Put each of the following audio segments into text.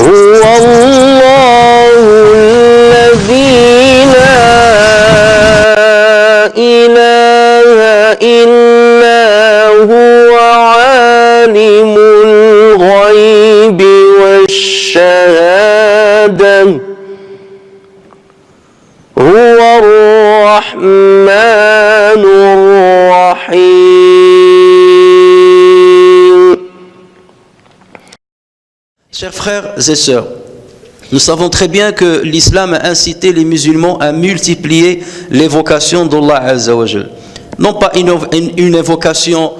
هو الله الذي لا إله إلا هو عالم الغيب والشهادة هو الرحمن الرحيم. Chers frères et sœurs, nous savons très bien que l'islam a incité les musulmans à multiplier l'évocation d'Allah Azza wa Jal. Non pas une évocation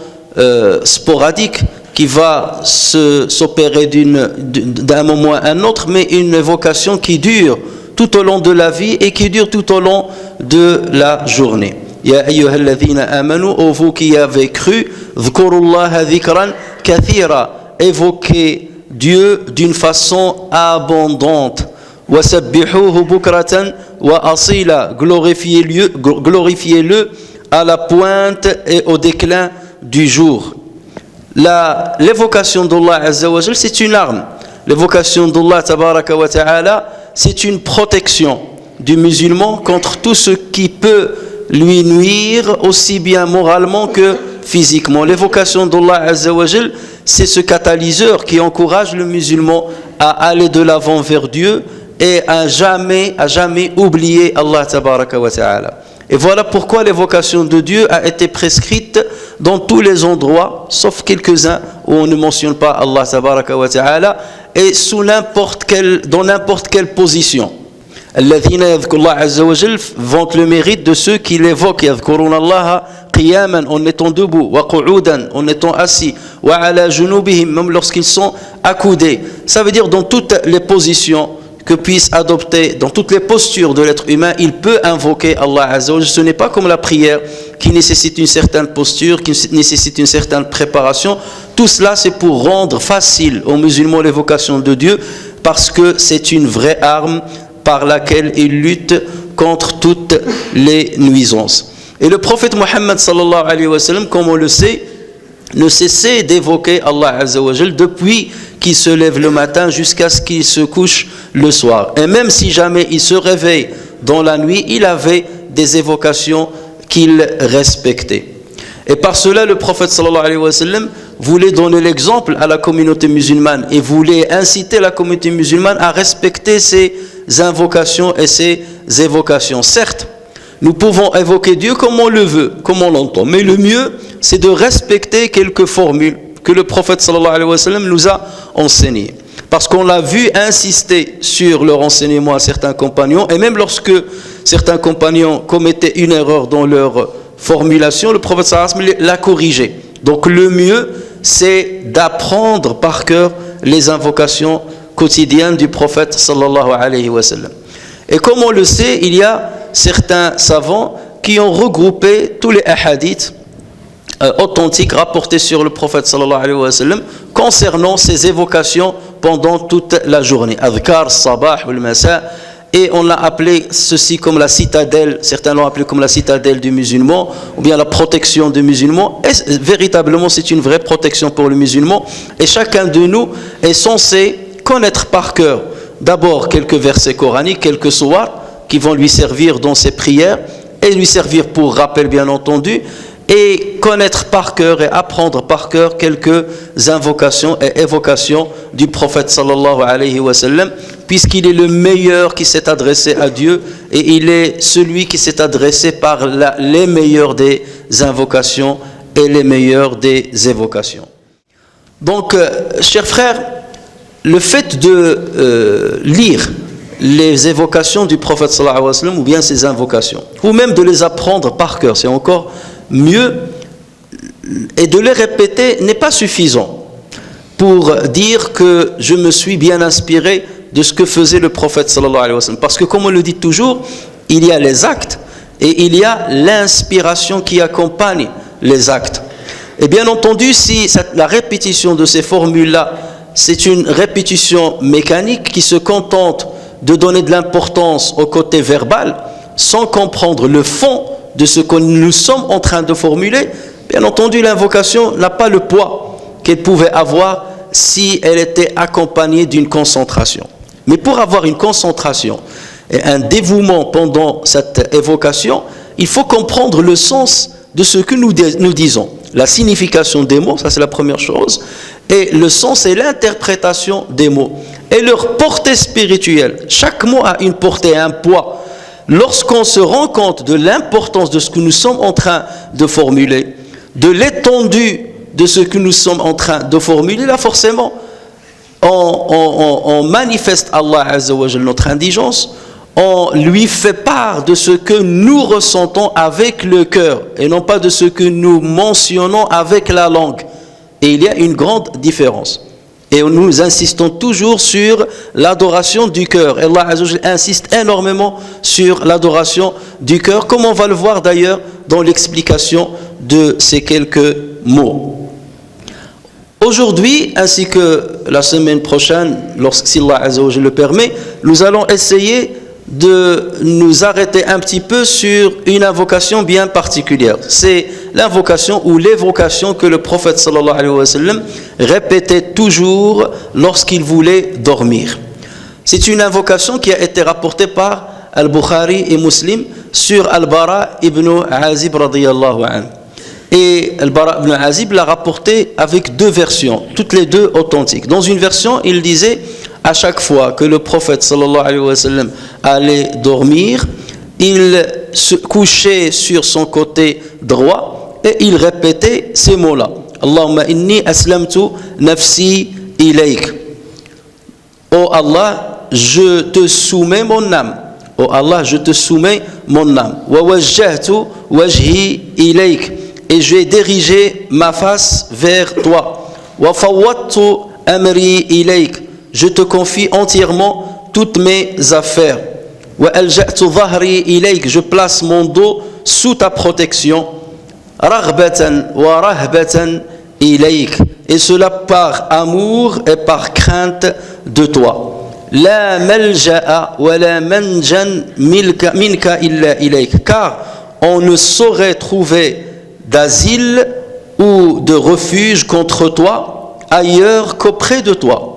sporadique qui va s'opérer d'un moment à un autre, mais une évocation qui dure tout au long de la vie et qui dure tout au long de la journée. Ya ayyuhalladhina amanu, ô vous qui avez cru, dhkurullaha dhikran kathira, évoquez Dieu d'une façon abondante. Wasabbihuhu bukratan wa asila, glorifiez-le à la pointe et au déclin du jour. L'évocation d'Allah Azza wa Jal, c'est une arme. L'évocation d'Allah Tabaraka wa Ta'ala, c'est une protection du musulman contre tout ce qui peut lui nuire aussi bien moralement que physiquement. L'évocation d'Allah Azza wa Jal, c'est ce catalyseur qui encourage le musulman à aller de l'avant vers Dieu et à jamais oublier Allah Tabaraka wa Ta'ala. Et voilà pourquoi l'évocation de Dieu a été prescrite dans tous les endroits, sauf quelques-uns où on ne mentionne pas Allah Tabaraka wa Ta'ala, et dans n'importe quelle position. Alladhina yadhkuruna Allah Azza wa Jal vantent le mérite de ceux qui l'évoquent. Yadhkuruna Allah qiyaman, en étant debout, wa qu'udan, en étant assis, wa ala junubihim, même lorsqu'ils sont accoudés. Ça veut dire dans toutes les positions que puisse adopter, dans toutes les postures de l'être humain, il peut invoquer Allah Azza wa Jal. Ce n'est pas comme la prière qui nécessite une certaine posture, qui nécessite une certaine préparation. Tout cela, c'est pour rendre facile aux musulmans l'évocation de Dieu, parce que c'est une vraie arme par laquelle ils luttent contre toutes les nuisances. Et le prophète Mohammed sallallahu alayhi wa sallam, comme on le sait, ne cessait d'évoquer Allah Azza wa Jal depuis qu'il se lève le matin jusqu'à ce qu'il se couche le soir. Et même si jamais il se réveille dans la nuit, il avait des évocations qu'il respectait. Et par cela, le prophète sallallahu alayhi wa sallam voulait donner l'exemple à la communauté musulmane et voulait inciter la communauté musulmane à respecter ces invocations et ces évocations. Certes, nous pouvons évoquer Dieu comme on le veut, comme on l'entend, mais le mieux, c'est de respecter quelques formules que le prophète sallallahu alayhi wa sallam nous a enseignées. Parce qu'on l'a vu insister sur leur enseignement à certains compagnons, et même lorsque certains compagnons commettaient une erreur dans leur formulation, le prophète sallallahu alayhi wa sallam l'a corrigé. Donc le mieux, c'est d'apprendre par cœur les invocations quotidiennes du prophète sallallahu alayhi wa sallam. Et comme on le sait, il y a certains savants qui ont regroupé tous les hadiths authentiques rapportés sur le prophète sallallahu alayhi wa sallam concernant ces évocations pendant toute la journée. Adhkar, sabah, wal masa. Et on l'a appelé ceci comme la citadelle, certains l'ont appelé comme la citadelle du musulman, ou bien la protection du musulman. Et véritablement, c'est une vraie protection pour le musulman. Et chacun de nous est censé connaître par cœur d'abord quelques versets coraniques, quelques sourates qui vont lui servir dans ses prières, et lui servir pour rappel bien entendu, et connaître par cœur et apprendre par cœur quelques invocations et évocations du prophète sallallahu alayhi wa sallam, puisqu'il est le meilleur qui s'est adressé à Dieu et il est celui qui s'est adressé par les meilleures des invocations et les meilleures des évocations. Donc, chers frères, le fait de lire les évocations du prophète sallallahu alayhi wa sallam, ou bien ses invocations, ou même de les apprendre par cœur, c'est encore mieux, et de les répéter n'est pas suffisant pour dire que je me suis bien inspiré de ce que faisait le prophète sallallahu alayhi wa sallam. Parce que comme on le dit toujours, il y a les actes et il y a l'inspiration qui accompagne les actes. Et bien entendu, si la répétition de ces formules-là, c'est une répétition mécanique qui se contente de donner de l'importance au côté verbal, sans comprendre le fond de ce que nous sommes en train de formuler, bien entendu, l'invocation n'a pas le poids qu'elle pouvait avoir si elle était accompagnée d'une concentration. Mais pour avoir une concentration et un dévouement pendant cette évocation, il faut comprendre le sens de ce que nous disons. La signification des mots, ça c'est la première chose, et le sens et l'interprétation des mots, et leur portée spirituelle. Chaque mot a une portée, un poids. Lorsqu'on se rend compte de l'importance de ce que nous sommes en train de formuler, de l'étendue de ce que nous sommes en train de formuler, là forcément, on manifeste Allah Azza wa Jalla notre indigence, on lui fait part de ce que nous ressentons avec le cœur et non pas de ce que nous mentionnons avec la langue. Et il y a une grande différence. Et nous insistons toujours sur l'adoration du cœur. Et Allah Azza wa Jalla insiste énormément sur l'adoration du cœur, comme on va le voir d'ailleurs dans l'explication de ces quelques mots. Aujourd'hui, ainsi que la semaine prochaine, si Allah Azza wa Jalla le permet, nous allons essayer de nous arrêter un petit peu sur une invocation bien particulière. C'est l'invocation ou l'évocation que le prophète sallallahu alayhi wa sallam répétait toujours lorsqu'il voulait dormir. C'est une invocation qui a été rapportée par Al-Bukhari et Muslim sur Al-Bara ibn Azib radiyallahu anhu. Et Al-Bara ibn Azib l'a rapporté avec deux versions, toutes les deux authentiques. Dans une version, il disait à chaque fois que le prophète sallallahu alayhi wa sallam allait dormir, il se couchait sur son côté droit et il répétait ces mots-là. Allahumma inni aslamtu nafsi ilayk. Oh Allah, je te soumets mon âme. Oh Allah, je te soumets mon âme. Wa wajjahtu wajhi ilayk. Et j'ai dirigé ma face vers toi. Wa fawwadtu amri ilayk. Je te confie entièrement toutes mes affaires. Wa alja'tu dhahri ilayk. Je place mon dos sous ta protection. Raghbatan wa rahbatan ilayk. Et cela par amour et par crainte de toi. La malja'a wa la manjan minka illa ilayk. Car on ne saurait trouver d'asile ou de refuge contre toi ailleurs qu'auprès de toi.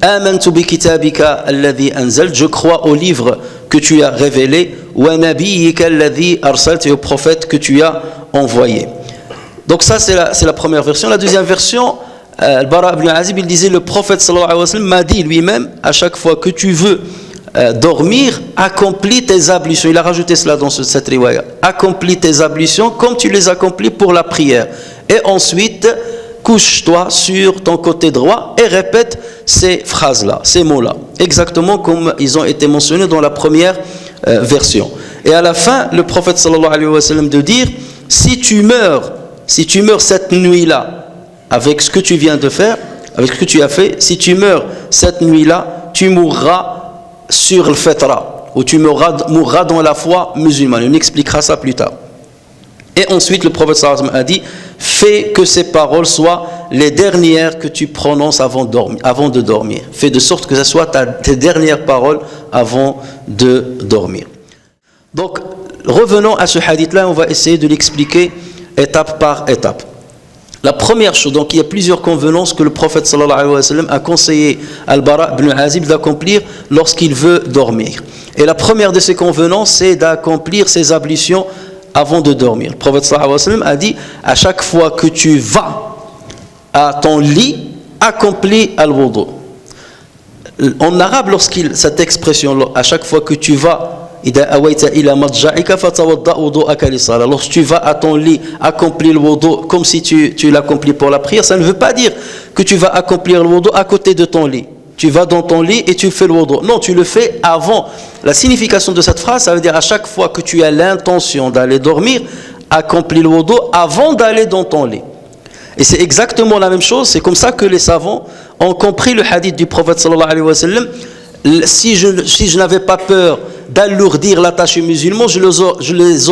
Amantu bi kitabika alladhi anzalt. Je crois au livre que tu as révélé, wa nabiyyika alladhi arsalt, et au prophète que tu as envoyé. Donc ça c'est la première version. La deuxième version, Al-Bara ibn Azib, il disait, le prophète sallallahu alayhi wa sallam m'a dit lui-même, à chaque fois que tu veux dormir, accomplis tes ablutions. Il a rajouté cela dans cette riwaya. Accomplis tes ablutions comme tu les accomplis pour la prière. Et ensuite, couche-toi sur ton côté droit et répète ces phrases-là, ces mots-là, exactement comme ils ont été mentionnés dans la première version. Et à la fin, le prophète sallallahu alayhi wa sallam de dire, si tu meurs cette nuit-là, avec ce que tu viens de faire, avec ce que tu as fait, si tu meurs cette nuit-là, tu mourras sur le fitra, ou tu mourras dans la foi musulmane. On expliquera ça plus tard. Et ensuite, le prophète sallallahu alayhi wa sallam a dit, fais que ces paroles soient les dernières que tu prononces avant de dormir. Fais de sorte que ce soit tes dernières paroles avant de dormir. Donc, revenons à ce hadith-là, on va essayer de l'expliquer étape par étape. La première chose, donc il y a plusieurs convenances que le prophète sallallahu alayhi wa sallam a conseillé à Al-Bara ibn Azib d'accomplir lorsqu'il veut dormir. Et la première de ces convenances, c'est d'accomplir ses ablutions avant de dormir. Le prophète sallallahu alayhi wa sallam a dit, à chaque fois que tu vas à ton lit, accomplis al-wudu. En arabe, cette expression, à chaque fois que tu vas, lorsque tu vas à ton lit, accomplir le wudu comme si tu l'accomplis pour la prière, ça ne veut pas dire que tu vas accomplir le wudu à côté de ton lit. Tu vas dans ton lit et tu fais le wudu. Non, tu le fais avant. La signification de cette phrase, ça veut dire à chaque fois que tu as l'intention d'aller dormir, accomplis le wudu avant d'aller dans ton lit. Et c'est exactement la même chose, c'est comme ça que les savants ont compris le hadith du prophète sallallahu alayhi wa sallam. Si je n'avais pas peur d'alourdir la tâche musulmane, je les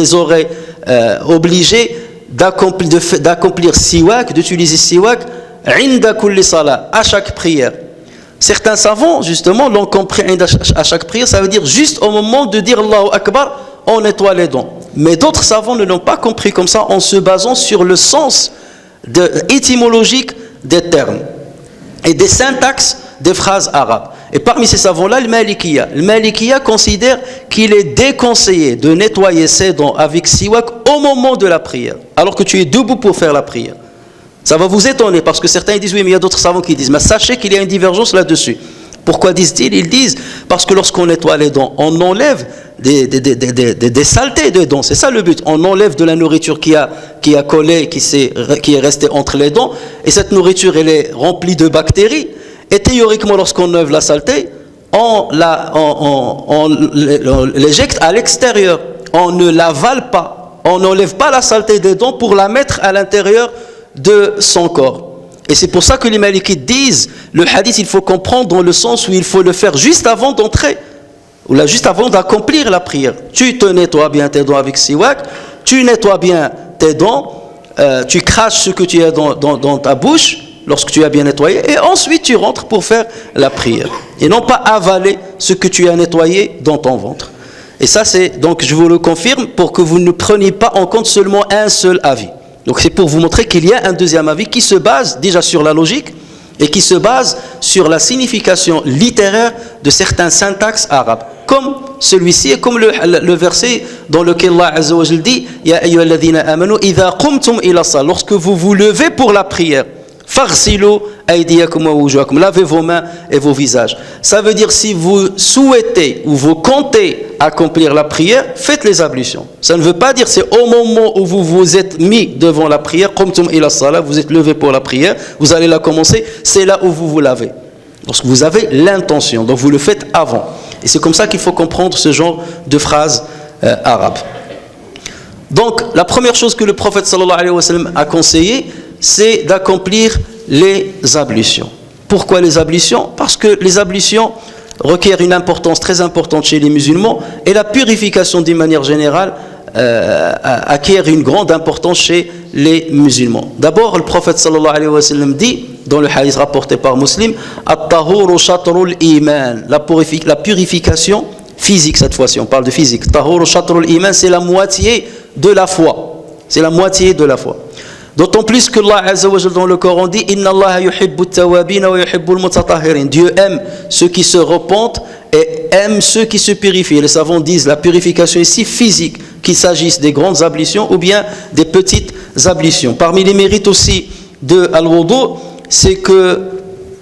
aurais obligés d'accomplir siwak, d'utiliser siwak inda kulli salat, à chaque prière. Certains savants justement l'ont compris à chaque prière, ça veut dire juste au moment de dire Allahu Akbar, on nettoie les dents. Mais d'autres savants ne l'ont pas compris comme ça en se basant sur le sens étymologiques des termes et des syntaxes des phrases arabes. Et parmi ces savants-là, le Malikiya considère qu'il est déconseillé de nettoyer ses dents avec siwak au moment de la prière, alors que tu es debout pour faire la prière. Ça va vous étonner, parce que certains disent oui, mais il y a d'autres savants qui disent, mais sachez qu'il y a une divergence là-dessus. Pourquoi disent-ils? Ils disent parce que lorsqu'on nettoie les dents, on enlève des saletés des dents. C'est ça le but. On enlève de la nourriture qui a collé, qui est restée entre les dents. Et cette nourriture, elle est remplie de bactéries. Et théoriquement, lorsqu'on enlève la saleté, on l'éjecte à l'extérieur. On ne l'avale pas. On n'enlève pas la saleté des dents pour la mettre à l'intérieur de son corps. Et c'est pour ça que les Malikites disent, le hadith, il faut comprendre dans le sens où il faut le faire juste avant d'entrer, ou là, juste avant d'accomplir la prière. Tu te nettoies bien tes dents avec siwak, tu nettoies bien tes dents, tu craches ce que tu as dans ta bouche, lorsque tu as bien nettoyé, et ensuite tu rentres pour faire la prière. Et non pas avaler ce que tu as nettoyé dans ton ventre. Et ça, c'est, donc je vous le confirme, pour que vous ne preniez pas en compte seulement un seul avis. Donc c'est pour vous montrer qu'il y a un deuxième avis qui se base déjà sur la logique et qui se base sur la signification littéraire de certains syntaxes arabes, comme celui-ci et comme le verset dans lequel Allah Azza wa Jalla dit « Ya ayyuhalladhina amanu idha qumtum ila salat » lorsque vous vous levez pour la prière, « Faghsilu aydiyakum wa wujuhakum » lavez vos mains et vos visages. Ça veut dire si vous souhaitez ou vous comptez accomplir la prière, faites les ablutions. Ça ne veut pas dire c'est au moment où vous vous êtes mis devant la prière, qumtum ila salat, vous êtes levé pour la prière, vous allez la commencer, c'est là où vous vous lavez. Lorsque vous avez l'intention, donc vous le faites avant. Et c'est comme ça qu'il faut comprendre ce genre de phrases arabes. Donc la première chose que le prophète sallallahu alayhi wa sallam a conseillé, c'est d'accomplir les ablutions. Pourquoi les ablutions? Parce que les ablutions requièrent une importance très importante chez les musulmans et la purification d'une manière générale acquiert une grande importance chez les musulmans. D'abord, le prophète sallallahu alayhi wa sallam dit, dans le hadith rapporté par Muslim, At-tahuru shatrul iman, la purification physique cette fois-ci, on parle de physique. Tahuru shatrul iman, c'est la moitié de la foi. C'est la moitié de la foi. D'autant plus que Allah Azza wa Jalla dans le Coran dit Inna Allah yuhibbu at-tawwabin wa yuhibbu al-mutatahhirin. Dieu aime ceux qui se repentent et aime ceux qui se purifient. Les savants disent la purification ici physique, qu'il s'agisse des grandes ablutions ou bien des petites ablutions. Parmi les mérites aussi de al-wudu, c'est que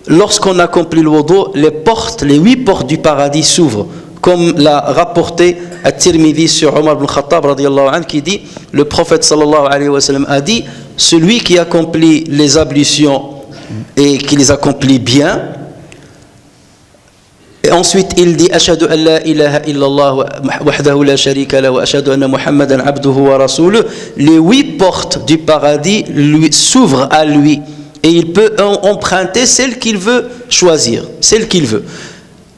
lorsqu'on accomplit le wudu, les 8 portes du paradis s'ouvrent. Comme l'a rapporté At-Tirmidhi sur Omar ibn Khattab radiyallahu anhu, qui dit, le prophète sallallahu alayhi wa sallam a dit, celui qui accomplit les ablutions et qui les accomplit bien, et ensuite il dit ashhadu an la ilaha illallah wahdahu la sharika lahu wa ashhadu anna muhammadan abduhu wa rasuluhu, les 8 portes du paradis s'ouvrent à lui et il peut emprunter celle qu'il veut choisir, celle qu'il veut.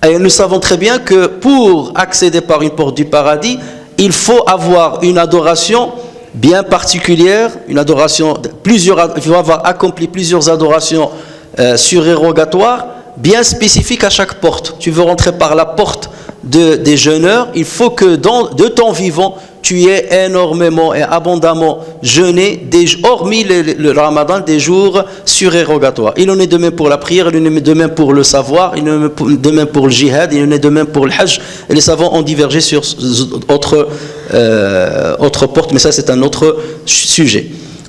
Et nous savons très bien que pour accéder par une porte du paradis, il faut avoir une adoration bien particulière, une adoration, il faut avoir accompli plusieurs adorations surérogatoires, bien spécifiques à chaque porte. Tu veux rentrer par la porte des jeûneurs, il faut que de ton vivant, tu aies énormément et abondamment jeûné, hormis le ramadan, des jours surérogatoires. Il en est de même pour la prière, il en est de même pour le savoir, il en est de même pour le jihad, il en est de même pour le hajj. Et les savants ont divergé sur autre porte, mais ça c'est un autre sujet.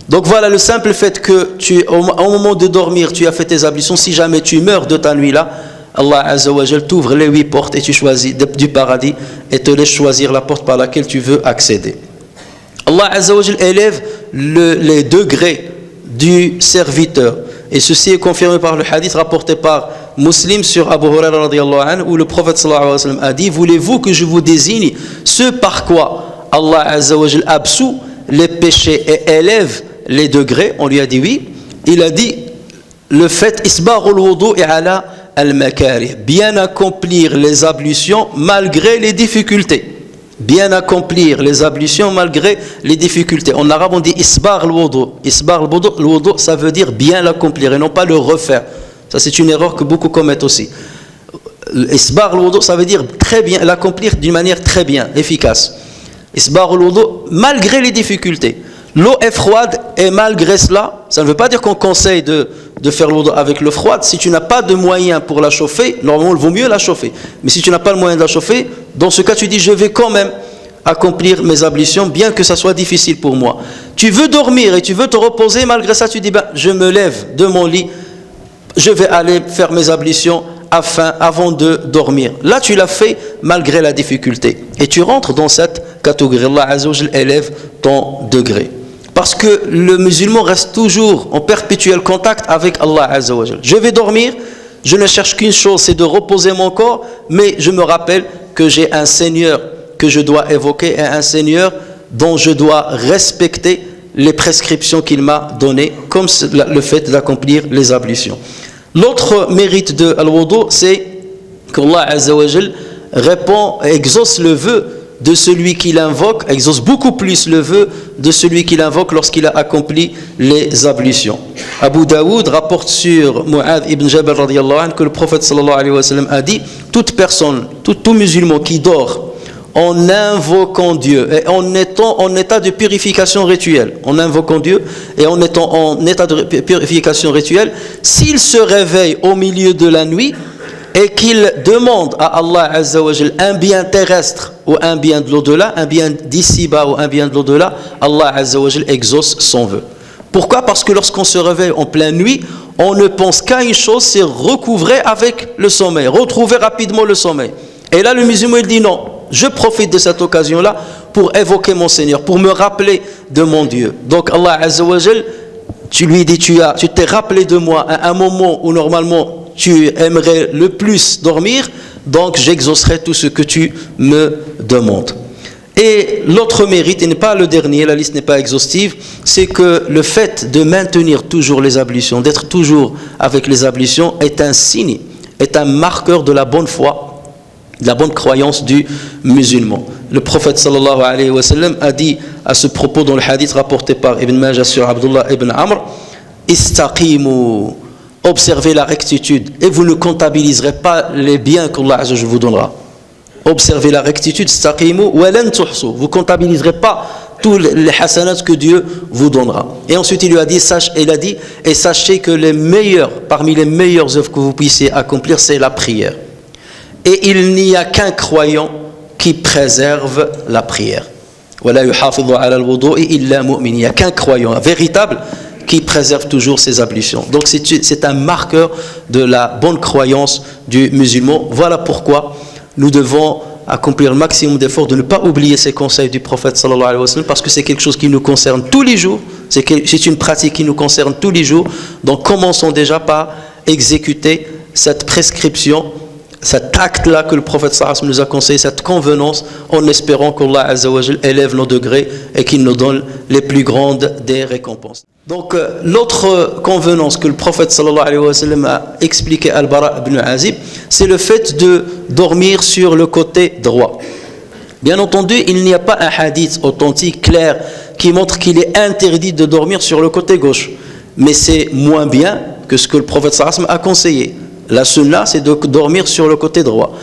Donc voilà, le simple fait que au moment de dormir, tu as fait tes ablutions, si jamais tu meurs de ta nuit-là, Allah Azza wa Jal t'ouvre les 8 portes et tu choisis du paradis et te laisse choisir la porte par laquelle tu veux accéder. Allah Azza wa Jal élève les degrés du serviteur. Et ceci est confirmé par le hadith rapporté par Muslim sur Abu Hurairah radiyallahu anhu, où le prophète sallallahu alayhi wa sallam a dit: voulez-vous que je vous désigne ce par quoi Allah Azza wa Jal absout les péchés et élève les degrés? On lui a dit oui. Il a dit le fait isbarul wudu ala al-makarih, bien accomplir les ablutions malgré les difficultés. Bien accomplir les ablutions malgré les difficultés. En arabe on dit isbar al-wudu. Isbar al-wudu, ça veut dire bien l'accomplir et non pas le refaire. Ça c'est une erreur que beaucoup commettent aussi. Isbar al-wudu, ça veut dire très bien, l'accomplir d'une manière très bien, efficace. Isbar al-wudu malgré les difficultés. L'eau est froide et malgré cela, ça ne veut pas dire qu'on conseille de faire l'eau avec l'eau froide. Si tu n'as pas de moyen pour la chauffer, normalement il vaut mieux la chauffer. Mais si tu n'as pas le moyen de la chauffer, dans ce cas tu dis je vais quand même accomplir mes ablutions bien que ça soit difficile pour moi. Tu veux dormir et tu veux te reposer, malgré ça tu dis je me lève de mon lit, je vais aller faire mes ablutions avant de dormir. Là tu l'as fait malgré la difficulté et tu rentres dans cette catégorie. Allah Azza wa Jal élève ton degré. Parce que le musulman reste toujours en perpétuel contact avec Allah Azza wa Jal. Je vais dormir, je ne cherche qu'une chose, c'est de reposer mon corps, mais je me rappelle que j'ai un Seigneur que je dois évoquer et un Seigneur dont je dois respecter les prescriptions qu'il m'a données, comme le fait d'accomplir les ablutions. L'autre mérite de al-wudu, c'est qu'Allah Azza wa Jal répond, exauce le vœu de celui qui l'invoque, exauce beaucoup plus le vœu de celui qui l'invoque lorsqu'il a accompli les ablutions. Abu Daoud rapporte sur Mu'adh ibn Jabal radiyallahu anhu que le prophète sallallahu alayhi wa sallam a dit: toute personne, tout musulman qui dort en invoquant Dieu et en étant en état de purification rituelle, en invoquant Dieu et en étant en état de purification rituelle, s'il se réveille au milieu de la nuit et qu'il demande à Allah Azza wa Jal un bien terrestre ou un bien de l'au-delà, un bien d'ici-bas ou un bien de l'au-delà, Allah Azza wa Jal exauce son vœu. Pourquoi? Parce que lorsqu'on se réveille en pleine nuit, on ne pense qu'à une chose, c'est recouvrer avec le sommeil, retrouver rapidement le sommeil. Et là le musulman il dit non, je profite de cette occasion-là pour évoquer mon Seigneur, pour me rappeler de mon Dieu. Donc Allah Azza wa Jal, tu lui dis tu t'es rappelé de moi à un moment où normalement tu aimerais le plus dormir, donc j'exaucerai tout ce que tu me demandes. Et l'autre mérite, et n'est pas le dernier, la liste n'est pas exhaustive, c'est que le fait de maintenir toujours les ablutions, d'être toujours avec les ablutions, est un signe, est un marqueur de la bonne foi, de la bonne croyance du musulman. Le prophète sallallahu alayhi wa sallam a dit à ce propos dans le hadith rapporté par Ibn Majah sur Abdullah ibn Amr: Istaqimu, observez la rectitude et vous ne comptabiliserez pas les biens qu'Allah Azza wa Jalla vous donnera. Observez la rectitude, istaqimu wa lan tuhsu, vous comptabiliserez pas tous les hasanats que Dieu vous donnera. Et ensuite il lui a dit, et sachez que parmi les meilleures œuvres que vous puissiez accomplir, c'est la prière. Et il n'y a qu'un croyant qui préserve la prière. Wala yuhafidhu ala al-wudu'i illa mu'min. Il n'y a qu'un croyant véritable qui préserve toujours ses ablutions. Donc c'est un marqueur de la bonne croyance du musulman. Voilà pourquoi nous devons accomplir le maximum d'efforts de ne pas oublier ces conseils du prophète sallallahu alayhi wa sallam, parce que c'est quelque chose qui nous concerne tous les jours, c'est une pratique qui nous concerne tous les jours. Donc commençons déjà par exécuter cette prescription, cet acte-là que le prophète sallallahu alayhi wa sallam nous a conseillé, cette convenance, en espérant qu'Allah Azza wa Jal élève nos degrés et qu'il nous donne les plus grandes des récompenses. Donc l'autre convenance que le prophète sallallahu alayhi wa sallam a expliqué à Al-Bara ibn Azib, c'est le fait de dormir sur le côté droit. Bien entendu, il n'y a pas un hadith authentique, clair, qui montre qu'il est interdit de dormir sur le côté gauche. Mais c'est moins bien que ce que le prophète sallallahu alayhi wa sallam a conseillé. La sunna, c'est de dormir sur le côté droit.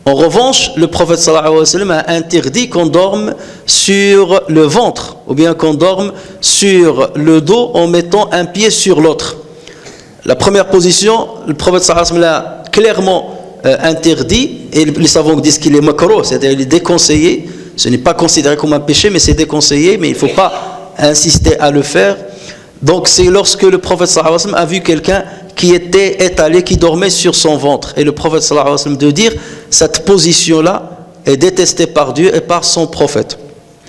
En revanche, le prophète sallallahu alayhi wa sallam a interdit qu'on dorme sur le ventre ou bien qu'on dorme sur le dos en mettant un pied sur l'autre. La première position, le prophète sallallahu alayhi wa sallam l'a clairement interdit, et les savants disent qu'il est makruh, c'est-à-dire il est déconseillé. Ce n'est pas considéré comme un péché, mais c'est déconseillé, mais il ne faut pas insister à le faire. Donc c'est lorsque le prophète sallallahu alayhi wa sallam a vu quelqu'un qui était étalé, qui dormait sur son ventre, et le prophète sallallahu alayhi wa sallam de dire: cette position-là est détestée par Dieu et par son prophète.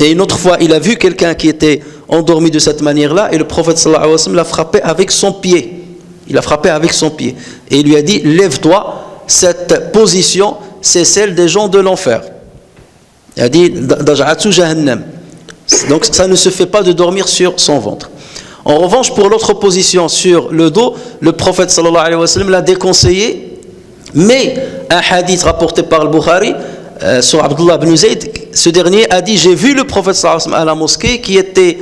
Et une autre fois, il a vu quelqu'un qui était endormi de cette manière-là, et le prophète sallallahu alayhi wa sallam l'a frappé avec son pied. Il a frappé avec son pied. Et il lui a dit: lève-toi, cette position, c'est celle des gens de l'enfer. Il a dit: daj'atu jahannam. Donc ça ne se fait pas de dormir sur son ventre. En revanche, pour l'autre position sur le dos, le prophète sallallahu alayhi wa sallam l'a déconseillé, mais un hadith rapporté par le Bukhari sur Abdullah ibn Zayd, ce dernier a dit: j'ai vu le prophète sallallahu alayhi wa sallam à la mosquée qui était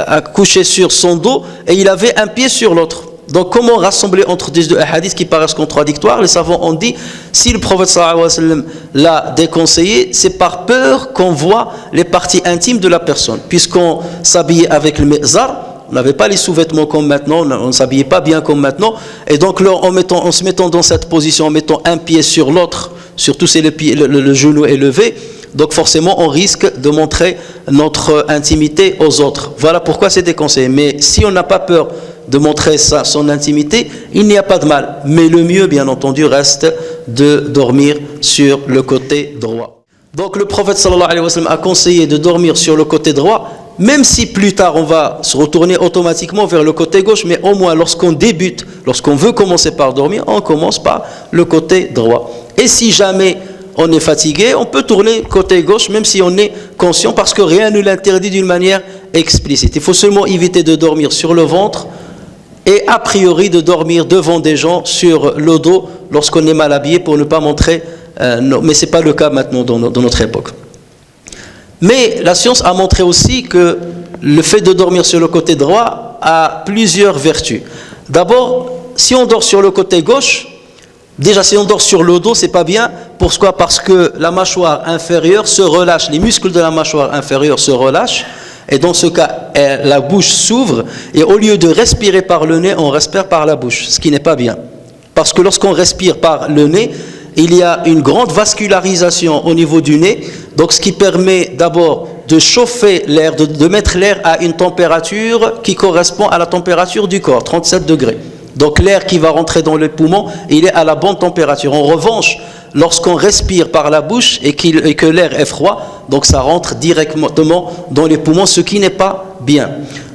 accouché sur son dos et il avait un pied sur l'autre. Donc comment rassembler entre des deux hadiths qui paraissent contradictoires? Les savants ont dit, si le prophète sallallahu alayhi wa sallam l'a déconseillé, c'est par peur qu'on voit les parties intimes de la personne. Puisqu'on s'habillait avec le mizar, on n'avait pas les sous-vêtements comme maintenant, on ne s'habillait pas bien comme maintenant, et donc là, en se mettant dans cette position, en mettant un pied sur l'autre, surtout si le genou est levé, donc forcément on risque de montrer notre intimité aux autres. Voilà pourquoi c'est déconseillé. Mais si on n'a pas peur de montrer son intimité, il n'y a pas de mal. Mais le mieux, bien entendu, reste de dormir sur le côté droit. Donc le prophète sallallahu alayhi wa sallam a conseillé de dormir sur le côté droit, même si plus tard on va se retourner automatiquement vers le côté gauche, mais au moins lorsqu'on débute, lorsqu'on veut commencer par dormir, on commence par le côté droit. Et si jamais on est fatigué, on peut tourner côté gauche, même si on est conscient, parce que rien ne l'interdit d'une manière explicite. Il faut seulement éviter de dormir sur le ventre, et a priori de dormir devant des gens sur le dos lorsqu'on est mal habillé pour ne pas montrer mais ce n'est pas le cas maintenant dans notre époque. Mais la science a montré aussi que le fait de dormir sur le côté droit a plusieurs vertus. D'abord, si on dort sur le côté gauche, déjà si on dort sur le dos, c'est pas bien. Pourquoi? Parce que la mâchoire inférieure se relâche, les muscles de la mâchoire inférieure se relâchent. Et dans ce cas, la bouche s'ouvre et au lieu de respirer par le nez, on respire par la bouche, ce qui n'est pas bien. Parce que lorsqu'on respire par le nez, il y a une grande vascularisation au niveau du nez, donc ce qui permet d'abord de chauffer l'air, de mettre l'air à une température qui correspond à la température du corps, 37 degrés. Donc l'air qui va rentrer dans les poumons, il est à la bonne température. En revanche, lorsqu'on respire par la bouche et que l'air est froid, donc ça rentre directement dans les poumons, ce qui n'est pas bien.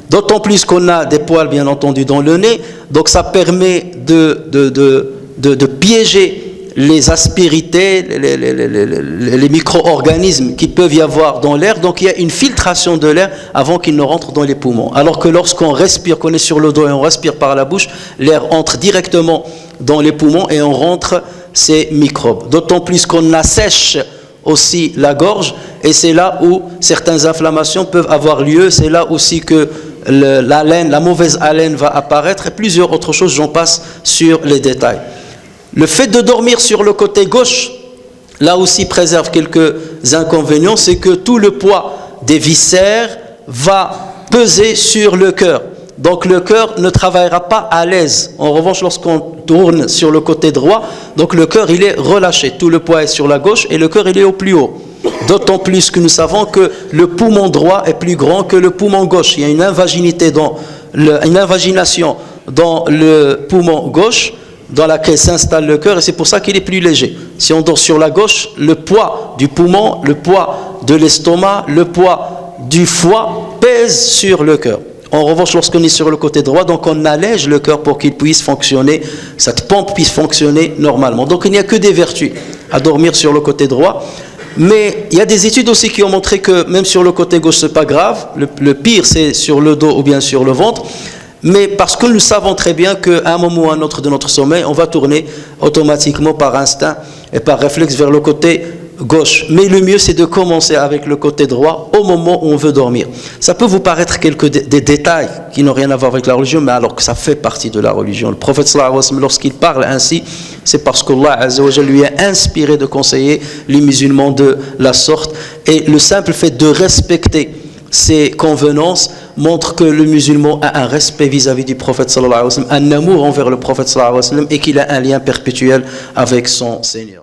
D'autant plus qu'on a des poils, bien entendu, dans le nez, donc ça permet de piéger les aspérités, les micro-organismes qui peuvent y avoir dans l'air. Donc il y a une filtration de l'air avant qu'il ne rentre dans les poumons. Alors que lorsqu'on respire, qu'on est sur le dos et on respire par la bouche, l'air entre directement dans les poumons et on rentre ces microbes. D'autant plus qu'on assèche aussi la gorge et c'est là où certaines inflammations peuvent avoir lieu. C'est là aussi que la mauvaise haleine va apparaître et plusieurs autres choses, j'en passe sur les détails. Le fait de dormir sur le côté gauche, là aussi préserve quelques inconvénients, c'est que tout le poids des viscères va peser sur le cœur. Donc le cœur ne travaillera pas à l'aise. En revanche, lorsqu'on tourne sur le côté droit, donc le cœur il est relâché. Tout le poids est sur la gauche et le cœur il est au plus haut. D'autant plus que nous savons que le poumon droit est plus grand que le poumon gauche. Il y a une invagination dans le poumon gauche, dans laquelle s'installe le cœur, et c'est pour ça qu'il est plus léger. Si on dort sur la gauche, le poids du poumon, le poids de l'estomac, le poids du foie pèse sur le cœur. En revanche, lorsqu'on est sur le côté droit, donc on allège le cœur pour qu'il puisse fonctionner, cette pompe puisse fonctionner normalement. Donc il n'y a que des vertus à dormir sur le côté droit. Mais il y a des études aussi qui ont montré que même sur le côté gauche, c'est pas grave. Le pire, c'est sur le dos ou bien sur le ventre. Mais parce que nous savons très bien qu'à un moment ou à un autre de notre sommeil, on va tourner automatiquement par instinct et par réflexe vers le côté gauche. Mais le mieux, c'est de commencer avec le côté droit au moment où on veut dormir. Ça peut vous paraître des détails qui n'ont rien à voir avec la religion, mais alors que ça fait partie de la religion. Le prophète sallallahu alayhi wa sallam, lorsqu'il parle ainsi, c'est parce qu'Allah azza wa jalla lui a inspiré de conseiller les musulmans de la sorte. Et le simple fait de respecter ces convenances montre que le musulman a un respect vis-à-vis du prophète sallallahu alayhi wa sallam, un amour envers le prophète sallallahu alayhi wa sallam et qu'il a un lien perpétuel avec son Seigneur.